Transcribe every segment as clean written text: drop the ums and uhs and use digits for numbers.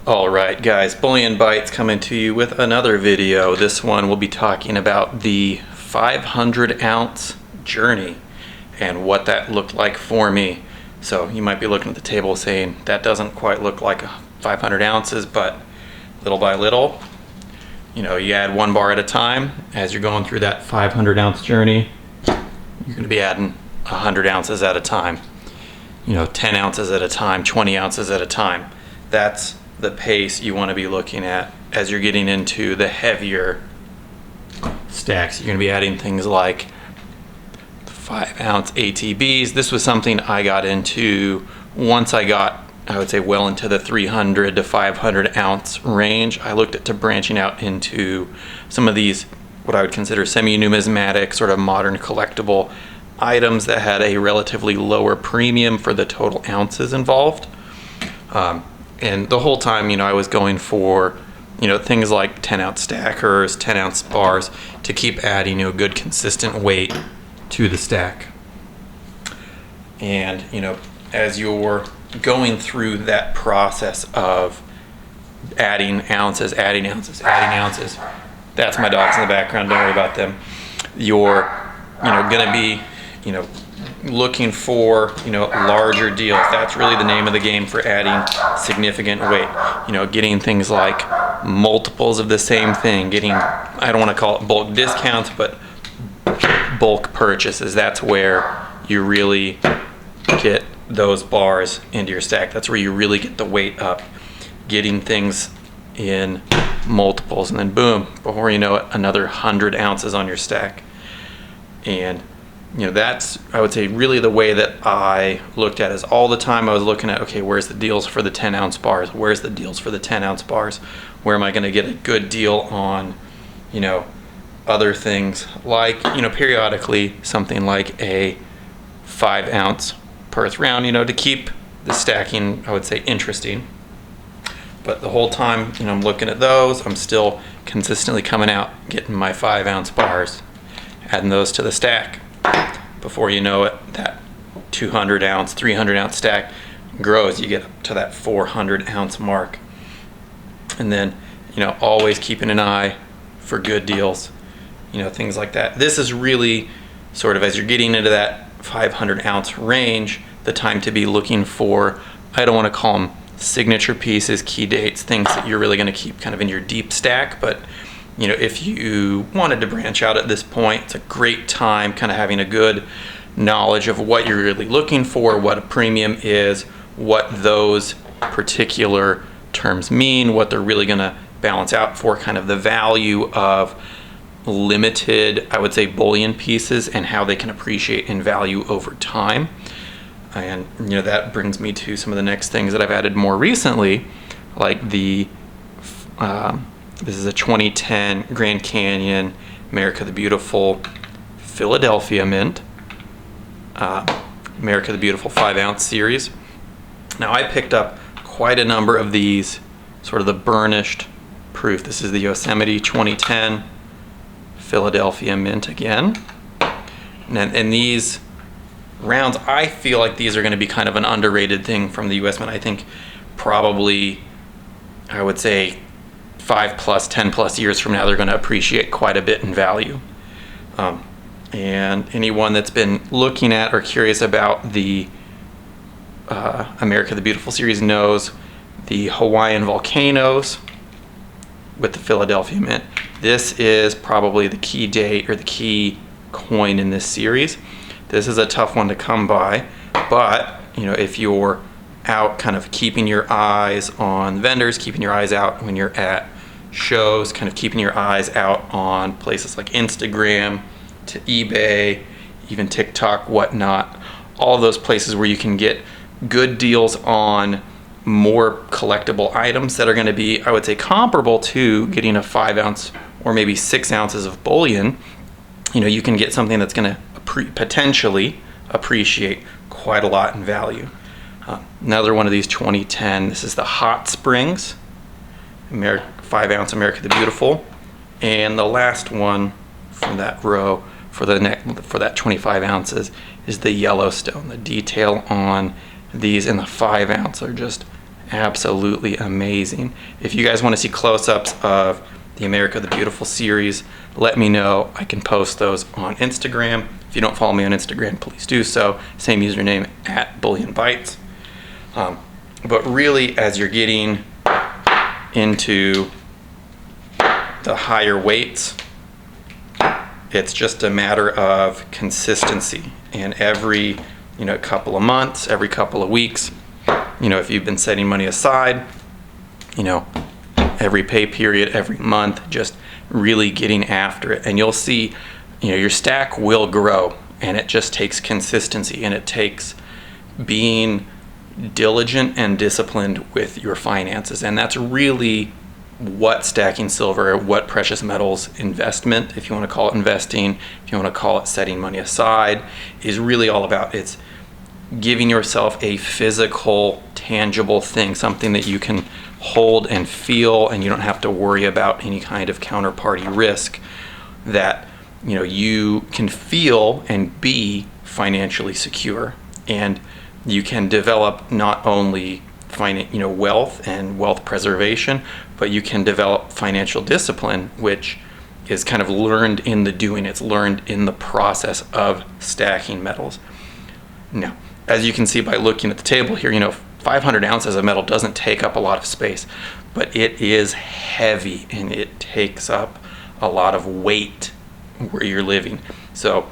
Alright guys, Bullion Bytes coming to you with another video. This one we'll be talking about the 500 ounce journey and what that looked like for me. So you might be looking at the table saying that doesn't quite look like 500 ounces, but little by little, you add one bar at a time. As you're going through that 500 ounce journey, you're going to be adding 100 ounces at a time, 10 ounces at a time, 20 ounces at a time. That's the pace you want to be looking at as you're getting into the heavier stacks. You're going to be adding things like 5 ounce ATBs. This was something I got into once I got, I would say, well into the 300 to 500 ounce range. I looked at branching out into some of these, what I would consider semi-numismatic, sort of modern collectible items that had a relatively lower premium for the total ounces involved. And the whole time, I was going for, things like 10 ounce stackers, 10 ounce bars to keep adding, good consistent weight to the stack. And, as you're going through that process of adding ounces, adding ounces, that's my dogs in the background, don't worry about them. You're, gonna be, looking for larger deals. That's really the name of the game for adding significant weight. Getting things like multiples of the same thing, getting, I don't want to call it bulk discounts, but bulk purchases. That's where you really get those bars into your stack. That's where you really get the weight up, getting things in multiples, and then boom, before you know it, another 100 ounces on your stack. And that's, I would say, really the way that I looked at it. Is all the time I was looking at, okay, where's the deals for the 10 ounce bars? Where's the deals for the 10 ounce bars? Where am I going to get a good deal on, other things like, periodically something like a 5 ounce Perth round, to keep the stacking, I would say, interesting. But the whole time, I'm looking at those, I'm still consistently coming out, getting my 5 ounce bars, adding those to the stack. Before you know it, that 200 ounce, 300 ounce stack grows. You get up to that 400 ounce mark. And then, always keeping an eye for good deals, things like that. This is really sort of, as you're getting into that 500 ounce range, the time to be looking for, I don't want to call them signature pieces, key dates, things that you're really going to keep kind of in your deep stack. But if you wanted to branch out at this point, it's a great time kind of having a good knowledge of what you're really looking for, what a premium is, what those particular terms mean, what they're really going to balance out for, kind of the value of limited, I would say, bullion pieces and how they can appreciate in value over time. And that brings me to some of the next things that I've added more recently, like the this is a 2010 Grand Canyon America the Beautiful Philadelphia Mint, America the Beautiful 5 ounce series. Now I picked up quite a number of these, sort of the burnished proof. This is the Yosemite 2010 Philadelphia Mint again. And these rounds, I feel like these are going to be kind of an underrated thing from the US Mint. I think probably, I would say, 5+, 10+ years from now, they're going to appreciate quite a bit in value. And anyone that's been looking at or curious about the America the Beautiful series knows the Hawaiian volcanoes with the Philadelphia Mint. This is probably the key date or the key coin in this series. This is a tough one to come by, but if you're out kind of keeping your eyes on vendors, keeping your eyes out when you're at shows, kind of keeping your eyes out on places like Instagram, to eBay, even TikTok, whatnot, all those places where you can get good deals on more collectible items that are going to be, I would say, comparable to getting a 5 ounce or maybe 6 ounces of bullion. You can get something that's going to potentially appreciate quite a lot in value. Another one of these 2010, this is the Hot Springs 5 ounce America the Beautiful. And the last one from that row for that 25 ounces is the Yellowstone. The detail on these in the 5 ounce are just absolutely amazing. If you guys want to see close-ups of the America the Beautiful series, let me know. I can post those on Instagram. If you don't follow me on Instagram, please do so. Same username, @BullionBites. But really, as you're getting into the higher weights, it's just a matter of consistency. And every couple of months, every couple of weeks, if you've been setting money aside, every pay period, every month, just really getting after it. And you'll see, your stack will grow, and it just takes consistency, and it takes being diligent and disciplined with your finances. And that's really what stacking silver, what precious metals investment, if you want to call it investing, if you want to call it setting money aside, is really all about. It's giving yourself a physical, tangible thing, something that you can hold and feel, and you don't have to worry about any kind of counterparty risk, that you can feel and be financially secure. And you can develop not only wealth and wealth preservation, but you can develop financial discipline, which is kind of learned in the doing. It's learned in the process of stacking metals. Now, as you can see by looking at the table here, 500 ounces of metal doesn't take up a lot of space, but it is heavy, and it takes up a lot of weight where you're living. So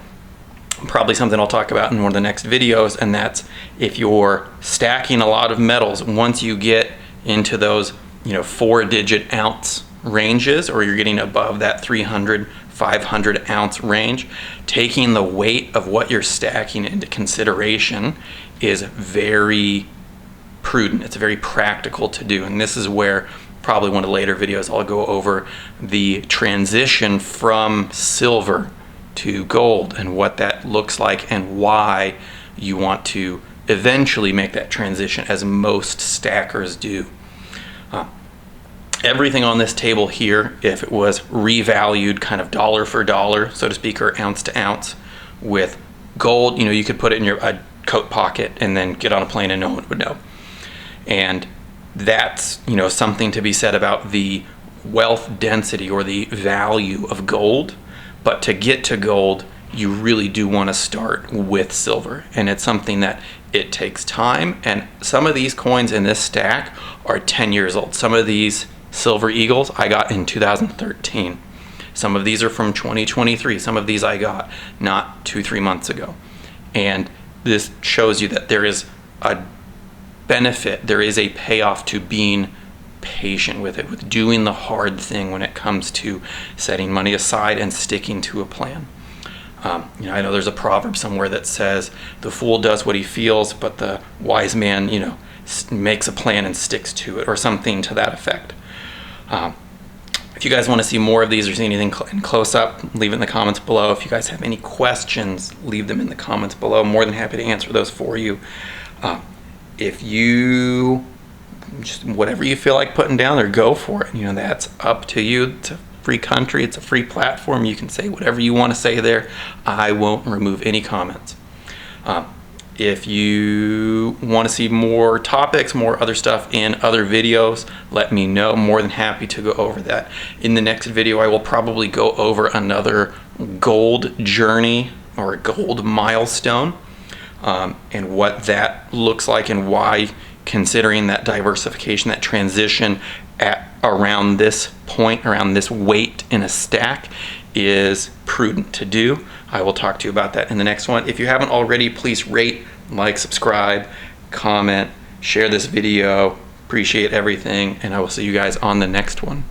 probably something I'll talk about in one of the next videos, and that's if you're stacking a lot of metals, once you get into those 4-digit ounce ranges, or you're getting above that 300, 500 ounce range, taking the weight of what you're stacking into consideration is very prudent. It's very practical to do. And this is where probably one of the later videos I'll go over the transition from silver to gold and what that looks like, and why you want to eventually make that transition, as most stackers do. Everything on this table here, if it was revalued kind of dollar for dollar, so to speak, or ounce to ounce, with gold, you could put it in your coat pocket and then get on a plane and no one would know. And that's something to be said about the wealth density or the value of gold. But to get to gold, you really do want to start with silver, and it's something that it takes time. And some of these coins in this stack are 10 years old. Some of these silver eagles I got in 2013. Some of these are from 2023. Some of these I got not 2-3 months ago. And this shows you that there is a benefit, there is a payoff to being patient with it, with doing the hard thing when it comes to setting money aside and sticking to a plan. I know there's a proverb somewhere that says the fool does what he feels, but the wise man makes a plan and sticks to it, or something to that effect. If you guys want to see more of these or see anything in close up, leave it in the comments below. If you guys have any questions, leave them in the comments below. I'm more than happy to answer those for you. If you just whatever you feel like putting down there, go for it. That's up to you. It's a free country. It's a free platform. You can say whatever you want to say there. I won't remove any comments. If you want to see more topics, more other stuff in other videos, let me know. I'm more than happy to go over that. In the next video, I will probably go over another gold journey or a gold milestone, and what that looks like, and why considering that diversification, that transition at around this point, around this weight in a stack, is prudent to do. I will talk to you about that in the next one. If you haven't already, please rate, like, subscribe, comment, share this video. Appreciate everything, and I will see you guys on the next one.